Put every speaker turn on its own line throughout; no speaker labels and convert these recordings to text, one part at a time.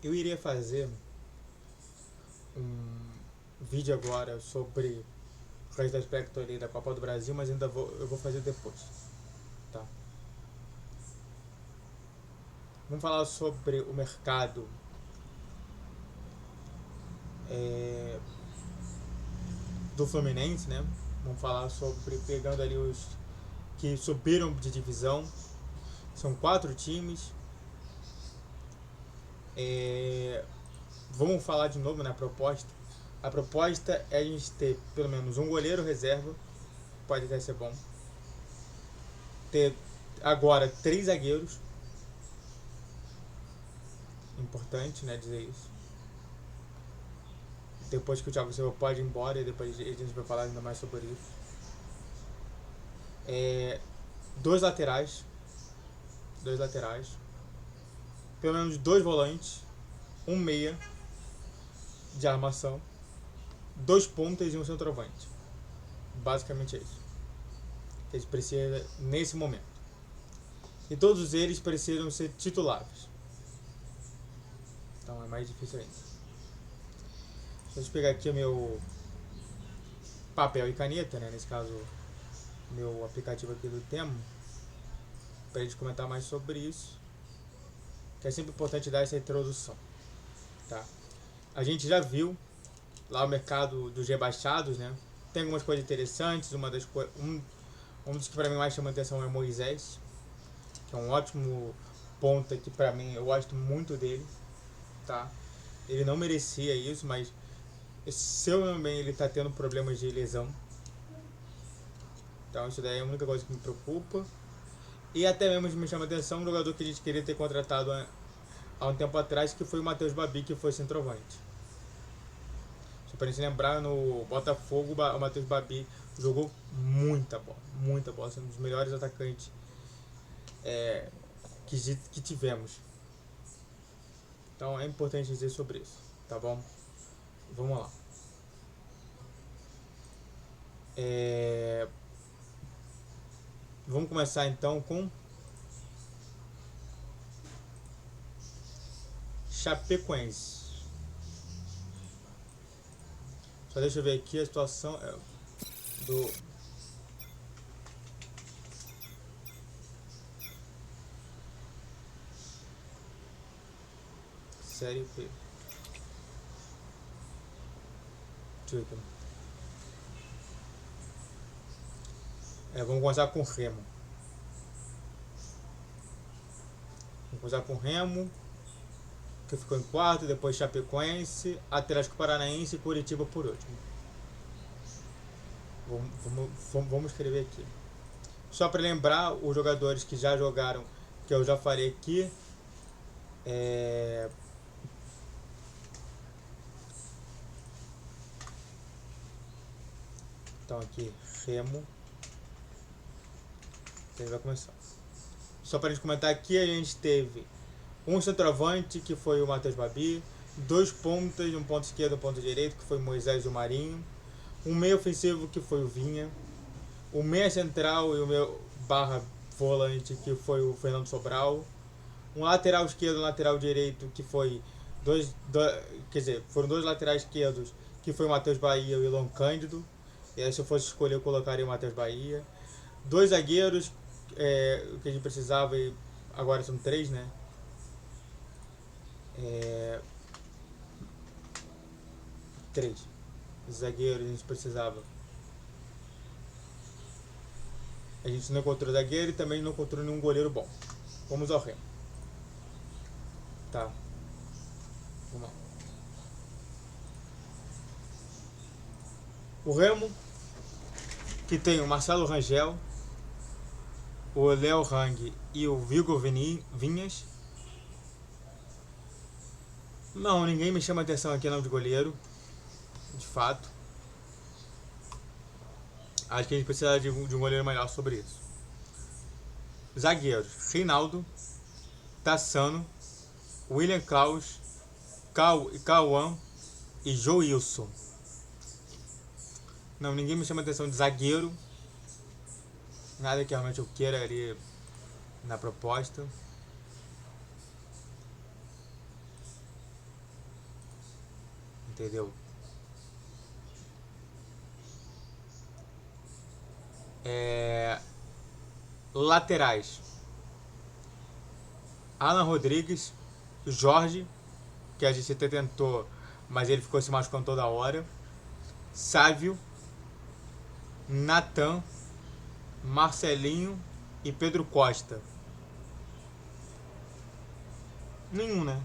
Eu iria fazer um vídeo agora sobre o retrospecto ali da Copa do Brasil, mas eu vou fazer depois, tá? Vamos falar sobre o mercado do Fluminense, né? Vamos falar sobre pegando ali os que subiram de divisão. São 4 times. Vamos falar de novo na proposta. A proposta é a gente ter pelo menos um goleiro reserva, pode até ser bom. Ter agora 3 zagueiros. Importante, né, dizer isso. Depois que o Thiago Silva pode ir embora, e depois a gente vai falar ainda mais sobre isso. 2 laterais. Pelo menos 2 volantes. Um meia de armação. 2 pontas e um centroavante. Basicamente é isso que a gente precisa nesse momento. E todos eles precisam ser titulares. Então é mais difícil ainda. Deixa eu pegar aqui o meu papel e caneta, né? Nesse caso, meu aplicativo aqui do Temo, para a gente comentar mais sobre isso. Que é sempre importante dar essa introdução, tá? A gente já viu lá o mercado dos rebaixados, né? Tem algumas coisas interessantes. Um dos que para mim mais chama atenção é Moisés, que é um ótimo ponta que para mim eu gosto muito dele, tá? Ele não merecia isso, mas se eu não bem ele tá tendo problemas de lesão. Então isso daí é a única coisa que me preocupa. E até mesmo me chama atenção um jogador que a gente queria ter contratado há um tempo atrás, que foi o Matheus Babi, que foi centroavante. Só pra gente lembrar, no Botafogo o Matheus Babi jogou muita bola, sendo um dos melhores atacantes que tivemos. Então é importante dizer sobre isso, tá bom? Vamos lá. Vamos começar então com Chapecoense. Só deixa eu ver aqui a situação do Série B. Deixa eu ver aqui. Vamos começar com Remo. Que ficou em quarto, depois Chapecoense, Atlético Paranaense e Curitiba por último. Vamos escrever aqui. Só para lembrar os jogadores que já jogaram, que eu já falei aqui. Então aqui, Remo. A gente vai começar. Só para a gente comentar aqui, a gente teve um centroavante, que foi o Matheus Babi, 2 pontas, um ponto esquerdo e um ponto direito, que foi o Moisés e o Marinho, um meio ofensivo, que foi o Vinha, o meia central e o meu barra volante, que foi o Fernando Sobral, um lateral esquerdo e um lateral direito, que foi foram 2 laterais esquerdos, que foi o Matheus Bahia e o Ilon Cândido. E aí, se eu fosse escolher, eu colocaria o Matheus Bahia. 2 zagueiros, o que a gente precisava, e agora são 3, né? 3 zagueiros a gente precisava. A gente não encontrou zagueiro e também não encontrou nenhum goleiro bom. Vamos ao Remo. Tá. Vamos lá. O Remo, que tem o Marcelo Rangel, o Léo Rang e o Vigor Vinhas. Não, ninguém me chama atenção aqui não de goleiro. De fato. Acho que a gente precisa de um goleiro melhor sobre isso. Zagueiros: Reinaldo, Tassano, William Klaus, Cauã e Joilson. Não, ninguém me chama atenção de zagueiro. Nada que realmente eu queira ali na proposta. Entendeu? Laterais: Alan Rodrigues, Jorge, que a gente até tentou, mas ele ficou se machucando toda hora. Sávio, Natan, Marcelinho e Pedro Costa. Nenhum, né?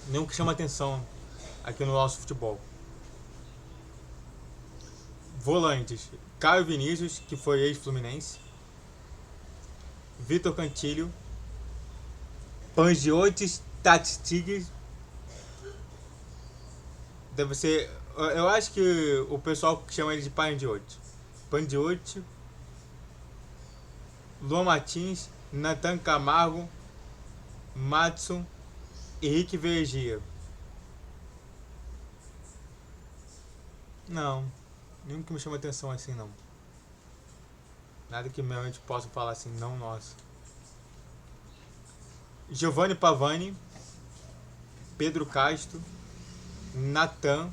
Nenhum que chama atenção aqui no nosso futebol. Volantes: Caio Vinícius, que foi ex-Fluminense, Vitor Cantilho, Pangioti Tatstig. Deve ser. Eu acho que o pessoal chama ele de Pangioti. Pangioti, Luan Martins, Nathan Camargo, Matson, Henrique Vergia. Não, nenhum que me chama atenção assim não. Nada que realmente possa falar assim, não, nossa. Giovanni Pavani, Pedro Castro, Natan,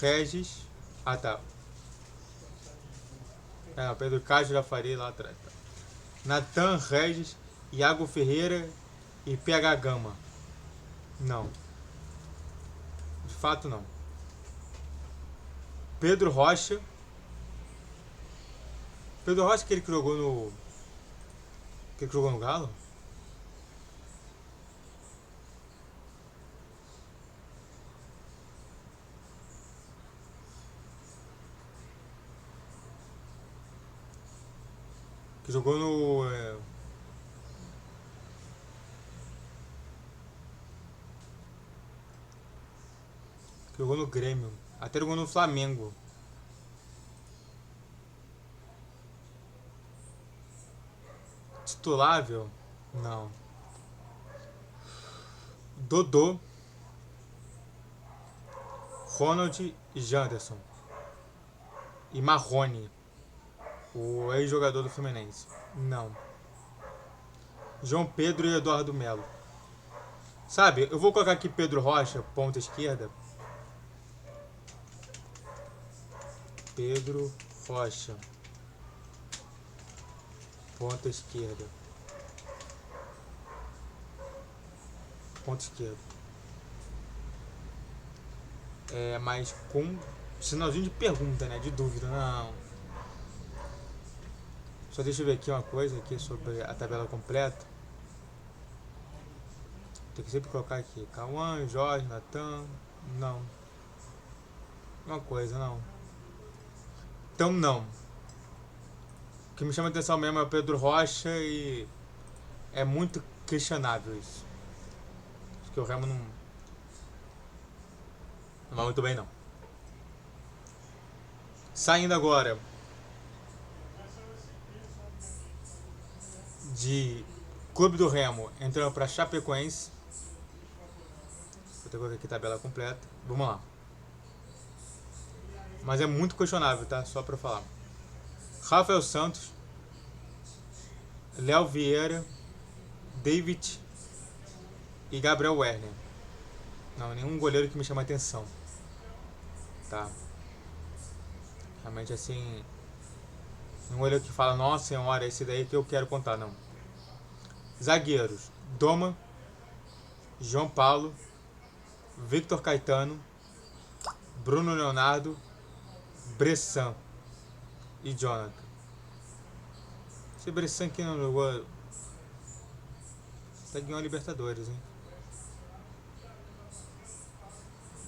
Regis. Ah tá. Não, Pedro Castro já falei lá atrás. Tá. Natan, Regis, Iago Ferreira e PH Gama. Não. De fato não. Pedro Rocha. Pedro Rocha, aquele que jogou no. Aquele que jogou no Galo? Que jogou no. Que jogou no Grêmio. Até jogou no Flamengo. Titulável? Não. Dodô, Ronald e Janderson. E Marrone, o ex-jogador do Fluminense. Não. João Pedro e Eduardo Melo. Sabe, eu vou colocar aqui Pedro Rocha, ponta esquerda. Pedro Rocha, ponta esquerda. Ponta esquerda. Mas com sinalzinho de pergunta, né? De dúvida, não. Só deixa eu ver aqui uma coisa aqui sobre a tabela completa. Tem que sempre colocar aqui. Cauã, Jorge, Natan. Não. Uma coisa, não. Então não. O que me chama a atenção mesmo é o Pedro Rocha e é muito questionável isso. Acho que o Remo não vai muito bem não. Saindo agora de Clube do Remo, entrando para Chapecoense. Vou ter que colocar aqui a tabela completa. Vamos lá. Mas é muito questionável, tá? Só pra falar. Rafael Santos, Léo Vieira, David e Gabriel Werner. Não, nenhum goleiro que me chama a atenção. Tá? Realmente assim. Um goleiro que fala, nossa senhora, esse daí que eu quero contar, não. Zagueiros: Doma, João Paulo, Victor Caetano, Bruno Leonardo, Bressan e Jonathan. Esse Bressan que não jogou. Até ganhou a Libertadores, hein?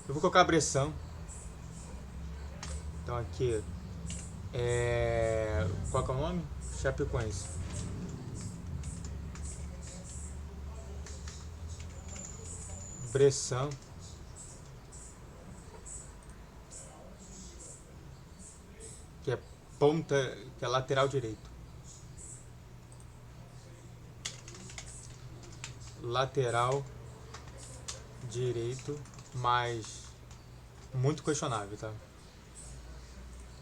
Eu vou colocar Bressan. Então aqui. Qual que é o nome? Chapecoense. Bressan. Que é ponta, que é lateral direito. Lateral direito, mas muito questionável, tá?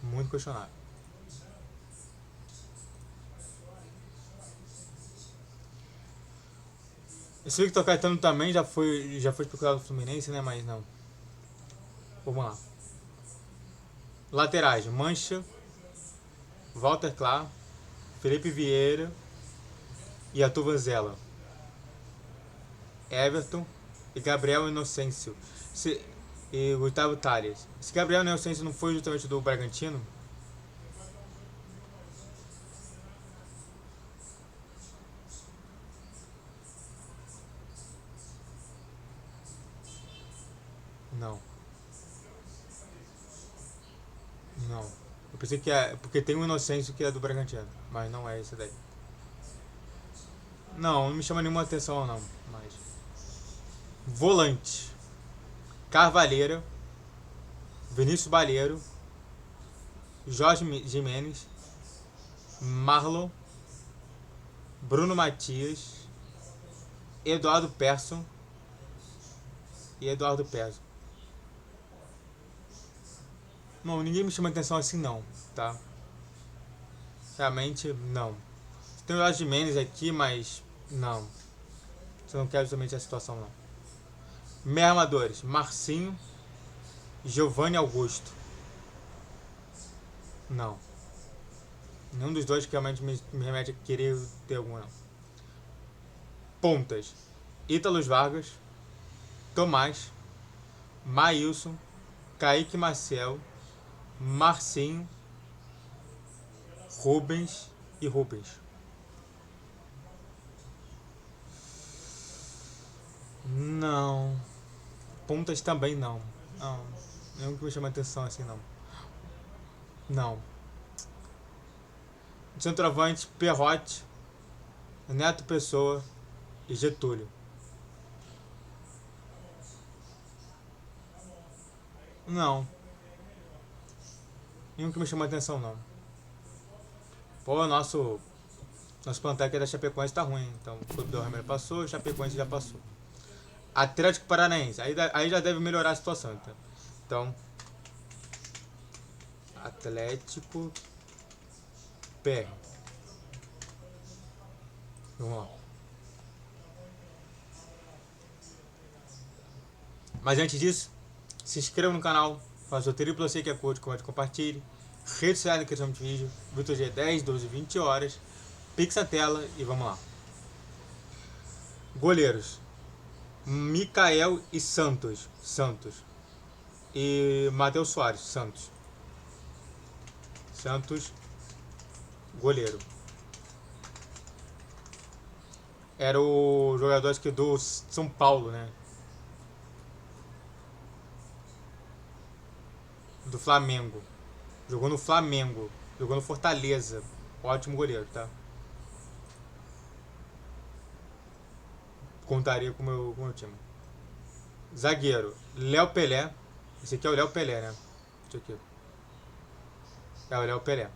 Muito questionável. Esse Victor Caetano também já foi procurado no Fluminense, né? Mas não. Vamos lá. Laterais: Mancha, Walter Clark, Felipe Vieira e Arthur Vanzella. Everton e Gabriel Inocêncio. E Gustavo Tales. Se Gabriel Inocêncio não foi justamente do Bragantino, não. Não. Eu pensei que é. Porque tem um Inocêncio que é do Bragantino, mas não é esse daí. Não me chama nenhuma atenção não. Mas. Volante: Carvalheira, Vinícius Balheiro, Jorge Jimenez, Marlon, Bruno Matias, Eduardo Persson e Eduardo Peso. Não, ninguém me chama atenção assim não, tá? Realmente não. Tem o Eduardo Jimenez aqui, mas não. Você não quer justamente a situação não. Meia armadores: Marcinho, Giovanni Augusto. Não. Nenhum dos dois que realmente me remete a querer ter algum não. Pontas: Ítalos Vargas, Tomás, Maílson, Kaique Maciel, Marcinho, Rubens e Rubens. Não. Pontas também não. Não. Nenhum que me chama atenção assim não. Não. Centroavante: Perrote, Neto Pessoa e Getúlio. Não. Nenhum que me chama atenção não. Pô, nosso plantel aqui da Chapecoense tá ruim. Então, o Clube do Ramiro passou, o Chapecoense já passou. Atlético Paranaense. Aí já deve melhorar a situação. Então Atlético PR. Vamos lá. Mas antes disso, se inscreva no canal, faça o triplo C que é curte, comente, compartilhe. Rede social na questão de vídeo, Vitor G 10, 12, 20 horas. Pix a tela e vamos lá. Goleiros: Mikael e Santos. E Matheus Soares. Santos, goleiro. Era o jogador acho que do São Paulo, né? Do Flamengo. Jogou no Flamengo. Jogou no Fortaleza. Ótimo goleiro, tá? Contaria com o meu time. Zagueiro: Léo Pelé. Esse aqui é o Léo Pelé, né? Esse aqui. É o Léo Pelé.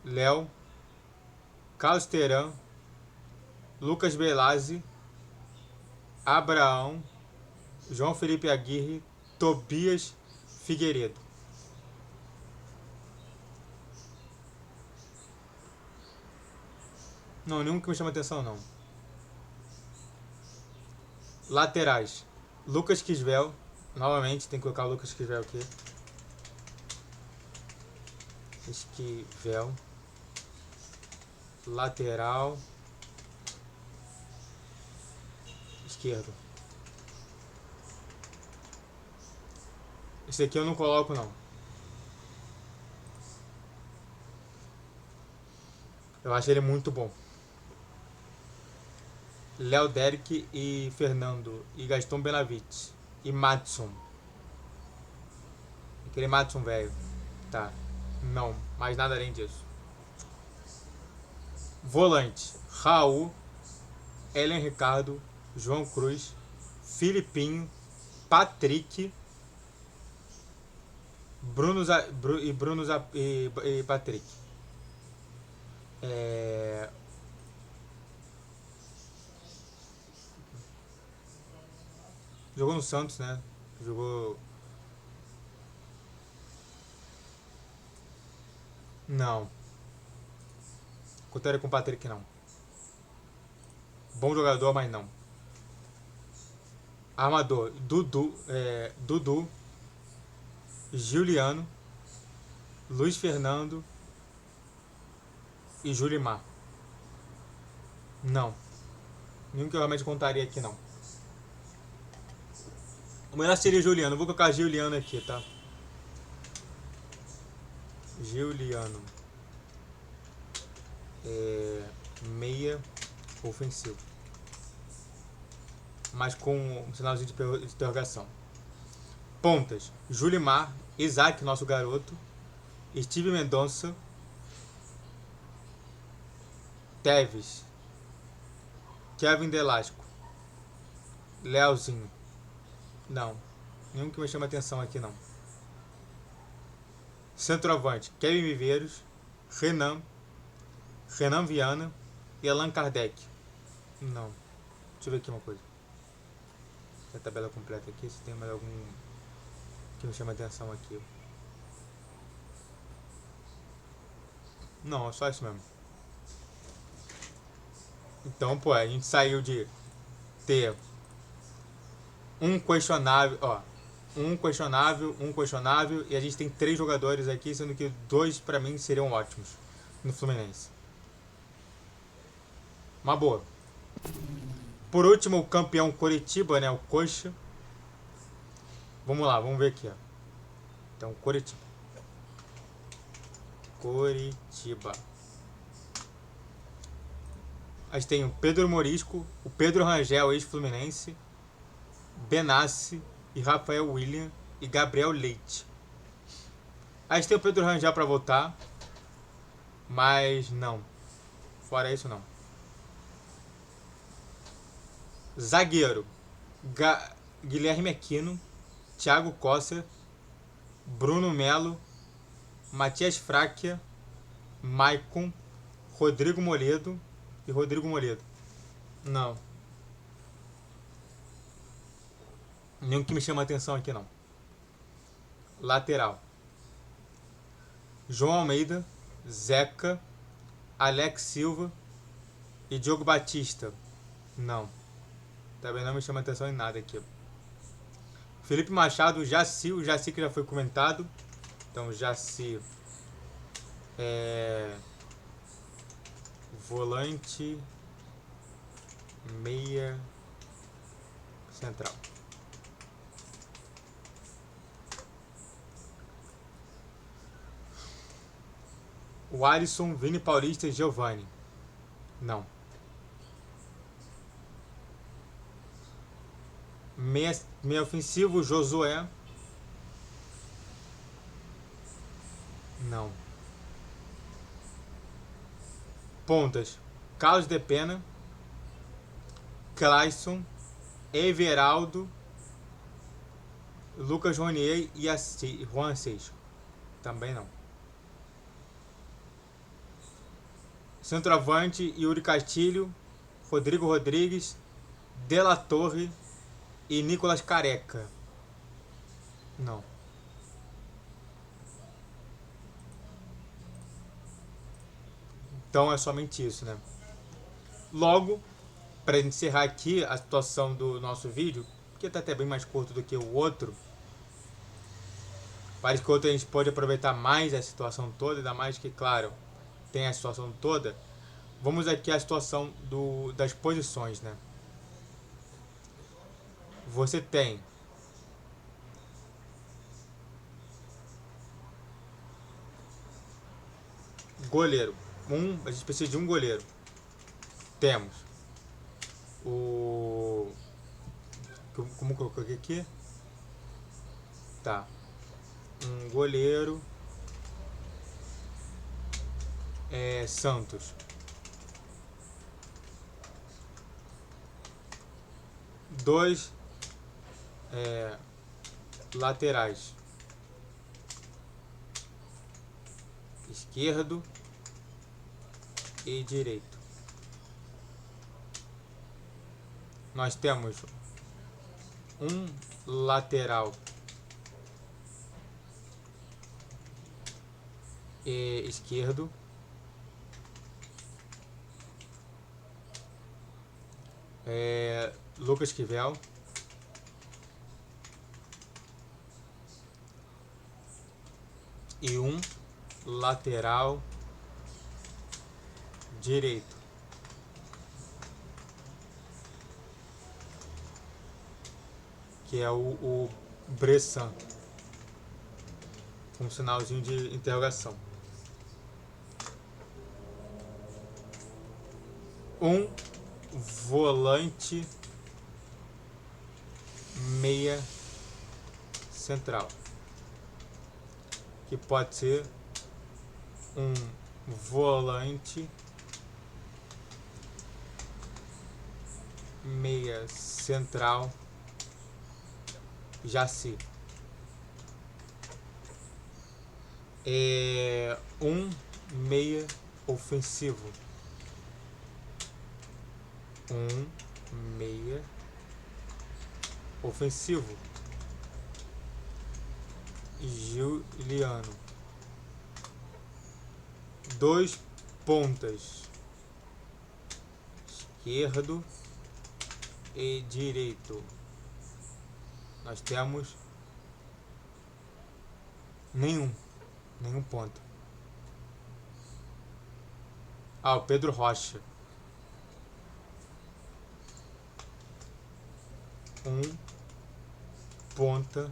Léo, Carlos Teran, Lucas Belazzi, Abraão, João Felipe Aguirre, Tobias Figueiredo. Não, nenhum que me chama atenção não. Laterais: Lucas Quisvel. Novamente tem que colocar o Lucas Quisvel aqui. Esquivel. Lateral esquerdo. Esse aqui eu não coloco não. Eu acho ele muito bom. Léo Derek e Fernando e Gaston Benavides e Madson. Aquele Madson velho. Tá. Não, mais nada além disso. Volante: Raul, Ellen Ricardo, João Cruz, Filipinho, Patrick, e Patrick. Jogou no Santos, né? Jogou. Não. Contaria com o Patrick, não. Bom jogador, mas não. Armador, Dudu, Giuliano, Luiz Fernando e Julimar. Não. Nenhum que eu realmente contaria aqui, não. O melhor seria Juliano. Eu vou colocar Giuliano aqui, tá? Giuliano. Meia ofensivo. Mas com um sinalzinho de interrogação. Pontas. Julimar, Isaac, nosso garoto. Steve Mendonça. Teves. Kevin Delasco. Leozinho. Não. Nenhum que me chama atenção aqui, não. Centroavante. Kevin Viveiros. Renan Viana e Allan Kardec. Não. Deixa eu ver aqui uma coisa. A tabela completa aqui, se tem mais algum que me chama atenção aqui. Não, é só isso mesmo. Então, pô, a gente saiu de ter um questionável, um questionável, e a gente tem 3 jogadores aqui, sendo que 2 pra mim seriam ótimos no Fluminense. Uma boa. Por último, o campeão Coritiba, né? O Coxa. Vamos lá, vamos ver aqui, ó. Então, Coritiba. A gente tem o Pedro Morisco, o Pedro Rangel, ex-Fluminense, Benassi e Rafael William e Gabriel Leite. A gente tem o Pedro Rangel pra voltar, mas não. Fora isso, não. Zagueiro. Guilherme Aquino, Thiago Costa, Bruno Melo, Matias Fráquia, Maicon, Rodrigo Moledo e Rodrigo Moledo. Não. Nenhum que me chama a atenção aqui, não. Lateral. João Almeida, Zeca, Alex Silva e Diogo Batista. Não. Também não me chama atenção em nada aqui. Felipe Machado, o Jaci que já foi comentado. Então, Jaci volante, meia, central. O Alisson, Vini Paulista e Giovani. Não. Meia ofensivo, Josué. Não. Pontas, Carlos de Pena, Clayson, Everaldo, Lucas Ronier e Juan Seixas. Também não. Centroavante, Yuri Castilho, Rodrigo Rodrigues, De La Torre e Nicolas Careca. Não. Então é somente isso, né? Logo, para encerrar aqui a situação do nosso vídeo, que está até bem mais curto do que o outro, parece que o outro a gente pode aproveitar mais a situação toda, ainda mais que, claro, tem a situação toda. Vamos aqui à situação das posições, né? Você tem goleiro. A gente precisa de um goleiro. Temos o... Como coloquei aqui? Tá. Um goleiro. Santos. 2 laterais. Esquerdo e direito. Nós temos um lateral esquerdo Lucas Kivel, e um lateral direito, que é o Bressan, com um sinalzinho de interrogação. Um volante meia central, que pode ser um volante meia central Jaci. Um meia ofensivo, um meia ofensivo Juliano. Dois pontas, esquerdo e direito. Nós temos nenhum ponto. O Pedro Rocha. Um ponta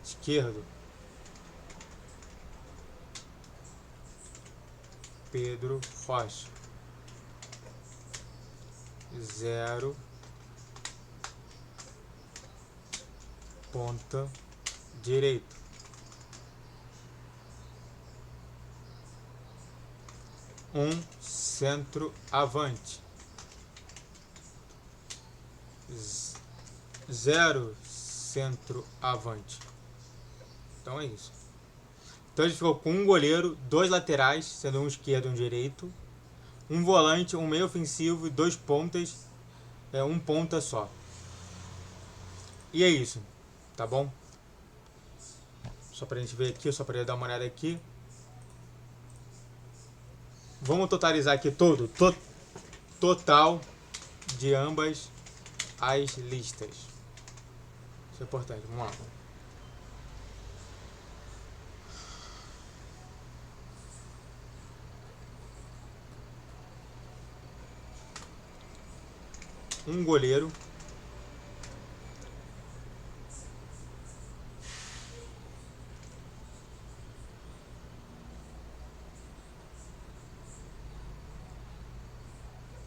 esquerdo, Pedro Rocha. 0 ponta direito, um centroavante, 0 centroavante. Então é isso. Então a gente ficou com um goleiro, dois laterais, sendo um esquerdo e um direito, um volante, um meio ofensivo e dois pontas, um ponta só. E é isso, tá bom? Só pra gente ver aqui, só pra dar uma olhada aqui. Vamos totalizar aqui total de ambas as listas. Isso é importante, vamos lá. Um goleiro,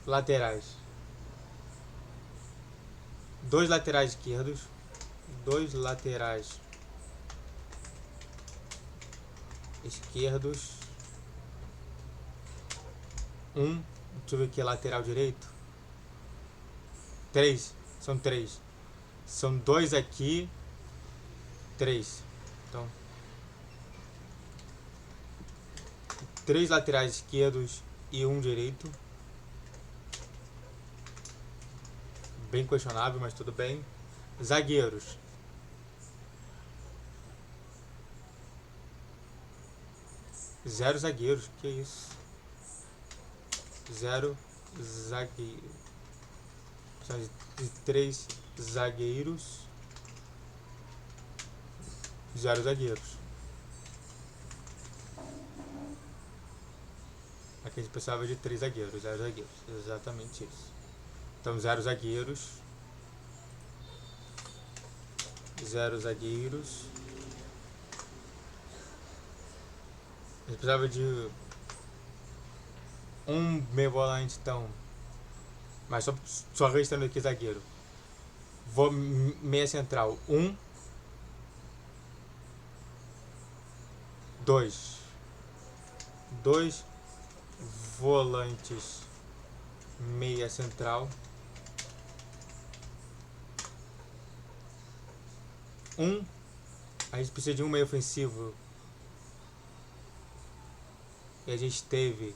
laterais, dois laterais esquerdos, dois laterais esquerdos, deixa eu ver aqui, lateral direito, são três, são dois aqui, três, então 3 laterais esquerdos e um direito. Bem questionável, mas tudo bem. Zagueiros, zero zagueiros, que isso? Zero zagueiros. São de 3 zagueiros, zero zagueiros. Aqui a gente precisava de 3 zagueiros, zero zagueiros. Exatamente isso. Então, zero zagueiros. Zero zagueiros. A gente precisava de um meio volante, então. Mas só registrando aqui zagueiro. Vou meia central. 2. 2 volantes meia central. A gente precisa de um meio ofensivo. E a gente teve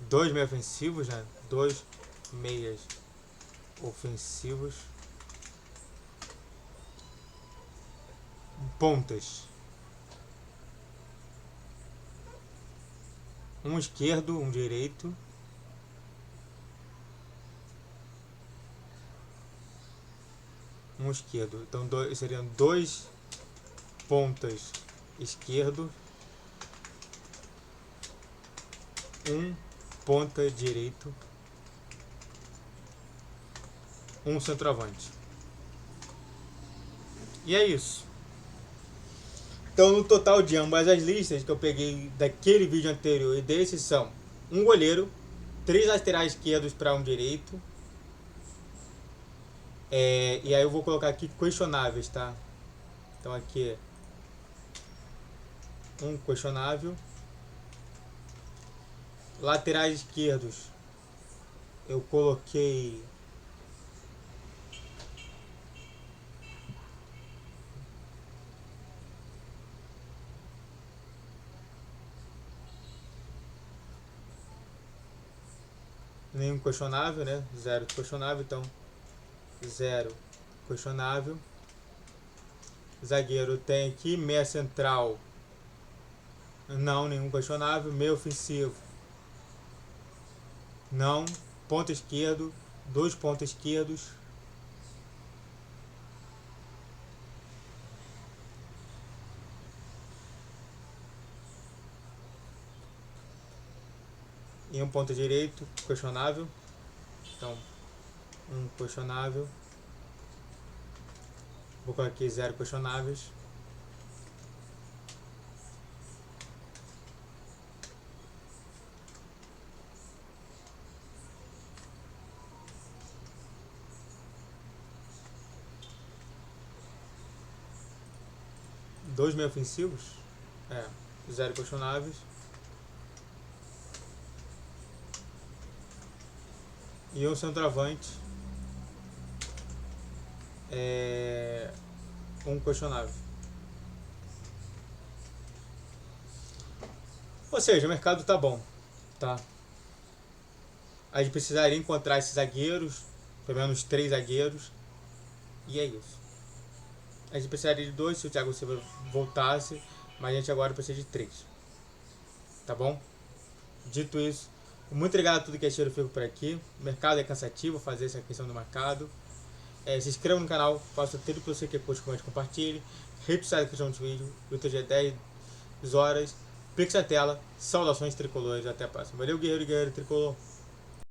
2 meios ofensivos, né? 2 meias ofensivos. Pontas. Um esquerdo, um direito. um esquerdo. Então seriam 2 pontas esquerdo, 1 ponta direito, 1 centroavante. E é isso. Então, no total de ambas as listas que eu peguei daquele vídeo anterior e desse são um goleiro, 3 laterais esquerdos para um direito. E aí eu vou colocar aqui questionáveis, tá? Então aqui um questionável. Laterais esquerdos eu coloquei nenhum questionável, né? 0 questionável, então 0 questionável. Zagueiro tem aqui, meia central, não, nenhum questionável. Meio ofensivo, não. Ponta esquerdo, 2 pontos esquerdos. E um ponto direito, questionável. Então, um questionável. Vou colocar aqui 0 questionáveis. Dois meio ofensivos, 0 questionáveis. E um centroavante, um questionável. Ou seja, o mercado tá bom, tá? A gente precisaria encontrar esses zagueiros, pelo menos 3 zagueiros, e é isso. A gente precisaria de 2 se o Thiago Silva voltasse, mas a gente agora precisa de 3. Tá bom? Dito isso, muito obrigado a tudo que assistiu, eu fico por aqui. O mercado é cansativo, fazer essa questão do mercado. Se inscreva no canal, faça tudo que você quer, curte, comente, compartilhe. Rede social da questão do vídeo, YouTube dia 10 horas. Pix na tela, saudações tricolores, até a próxima. Valeu, guerreiro e guerreiro tricolor.